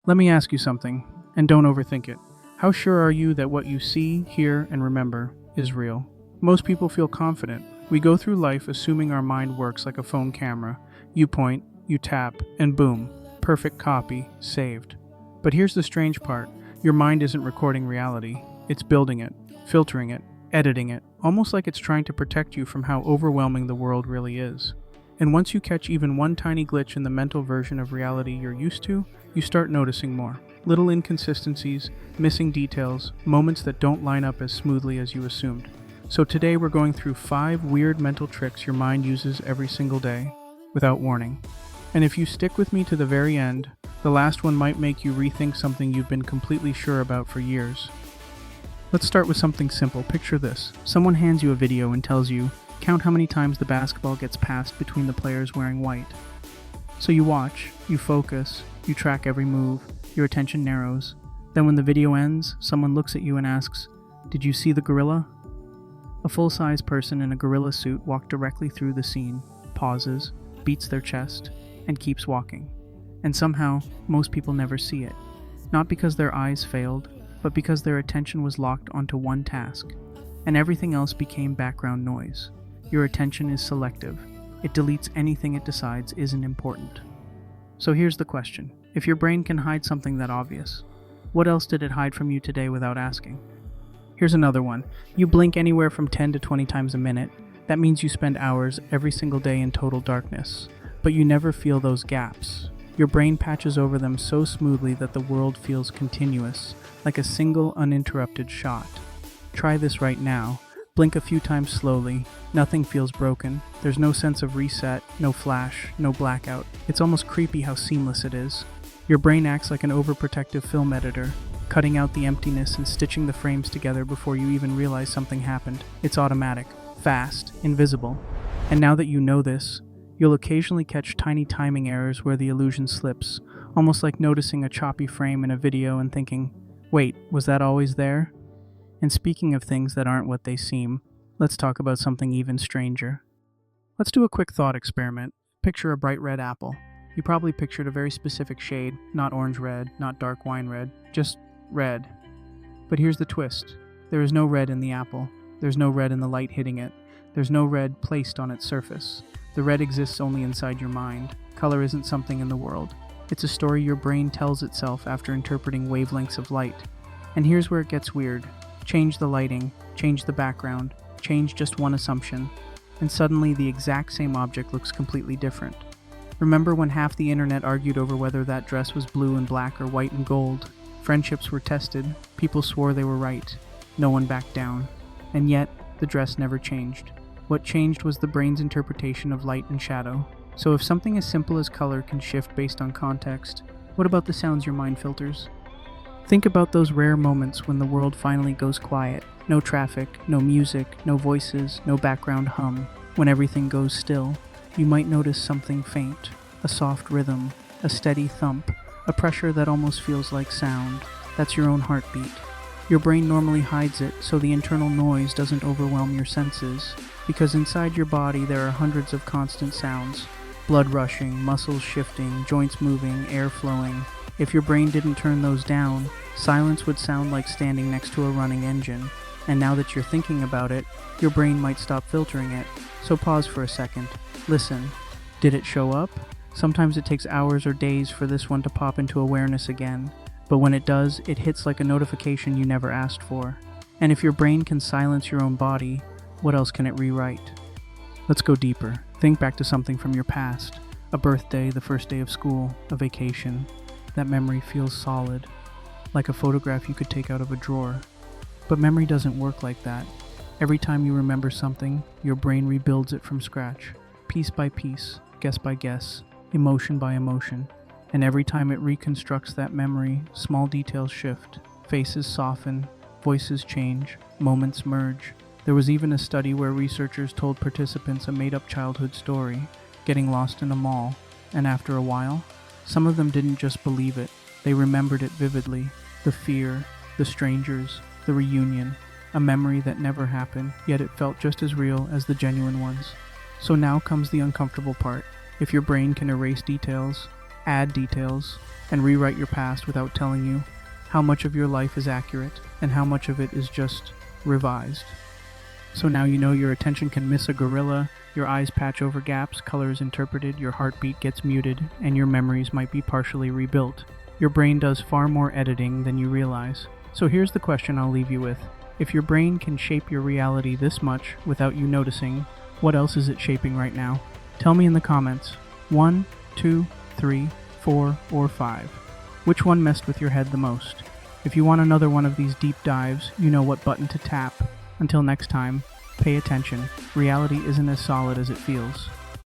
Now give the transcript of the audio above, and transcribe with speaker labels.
Speaker 1: Let me ask you something, and don't overthink it. How sure are you that what you see, hear, and remember is real? Most people feel confident. We go through life assuming our mind works like a phone camera. You point, you tap, and boom, perfect copy, saved. But here's the strange part. Your mind isn't recording reality. It's building it, filtering it, editing it, almost like it's trying to protect you from how overwhelming the world really is. And once you catch even one tiny glitch in the mental version of reality you're used to, you start noticing more. Little inconsistencies, missing details, moments that don't line up as smoothly as you assumed. So today we're going through 5 weird mental tricks your mind uses every single day, without warning. And if you stick with me to the very end, the last one might make you rethink something you've been completely sure about for years. Let's start with something simple. Picture this. Someone hands you a video and tells you, count how many times the basketball gets passed between the players wearing white. So you watch, you focus, you track every move, your attention narrows. Then when the video ends, someone looks at you and asks, "Did you see the gorilla?" A full-size person in a gorilla suit walked directly through the scene, pauses, beats their chest, and keeps walking. And somehow, most people never see it. Not because their eyes failed, but because their attention was locked onto one task, and everything else became background noise. Your attention is selective. It deletes anything it decides isn't important. So here's the question. If your brain can hide something that obvious, what else did it hide from you today without asking? Here's another one. You blink anywhere from 10 to 20 times a minute. That means you spend hours every single day in total darkness. But you never feel those gaps. Your brain patches over them so smoothly that the world feels continuous, like a single uninterrupted shot. Try this right now. Blink a few times slowly. Nothing feels broken. There's no sense of reset, no flash, no blackout. It's almost creepy how seamless it is. Your brain acts like an overprotective film editor, cutting out the emptiness and stitching the frames together before you even realize something happened. It's automatic, fast, invisible. And now that you know this, you'll occasionally catch tiny timing errors where the illusion slips, almost like noticing a choppy frame in a video and thinking, wait, was that always there? And speaking of things that aren't what they seem, let's talk about something even stranger. Let's do a quick thought experiment. Picture a bright red apple. You probably pictured a very specific shade, not orange red, not dark wine red, just red. But here's the twist. There is no red in the apple. There's no red in the light hitting it. There's no red placed on its surface. The red exists only inside your mind. Color isn't something in the world. It's a story your brain tells itself after interpreting wavelengths of light. And here's where it gets weird. Change the lighting, change the background, change just one assumption, and suddenly the exact same object looks completely different. Remember when half the internet argued over whether that dress was blue and black or white and gold? Friendships were tested, people swore they were right, no one backed down, and yet the dress never changed. What changed was the brain's interpretation of light and shadow. So if something as simple as color can shift based on context, what about the sounds your mind filters? Think about those rare moments when the world finally goes quiet. No traffic, no music, no voices, no background hum. When everything goes still, you might notice something faint, a soft rhythm, a steady thump, a pressure that almost feels like sound. That's your own heartbeat. Your brain normally hides it so the internal noise doesn't overwhelm your senses, because inside your body there are hundreds of constant sounds. Blood rushing, muscles shifting, joints moving, air flowing. If your brain didn't turn those down, silence would sound like standing next to a running engine. And now that you're thinking about it, your brain might stop filtering it. So pause for a second. Listen. Did it show up? Sometimes it takes hours or days for this one to pop into awareness again. But when it does, it hits like a notification you never asked for. And if your brain can silence your own body, what else can it rewrite? Let's go deeper. Think back to something from your past. A birthday, the first day of school, a vacation. That memory feels solid, like a photograph you could take out of a drawer. But memory doesn't work like that. Every time you remember something, your brain rebuilds it from scratch, piece by piece, guess by guess, emotion by emotion. And every time it reconstructs that memory, small details shift, faces soften, voices change, moments merge. There was even a study where researchers told participants a made-up childhood story, getting lost in a mall, and after a while, some of them didn't just believe it, they remembered it vividly. The fear, the strangers, the reunion, a memory that never happened, yet it felt just as real as the genuine ones. So now comes the uncomfortable part. If your brain can erase details, add details, and rewrite your past without telling you how much of your life is accurate and how much of it is just revised. So now you know your attention can miss a gorilla, your eyes patch over gaps, colors interpreted, your heartbeat gets muted, and your memories might be partially rebuilt. Your brain does far more editing than you realize. So here's the question I'll leave you with. If your brain can shape your reality this much without you noticing, what else is it shaping right now? Tell me in the comments. 1, 2, 3, 4, or 5. Which one messed with your head the most? If you want another one of these deep dives, you know what button to tap. Until next time, pay attention. Reality isn't as solid as it feels.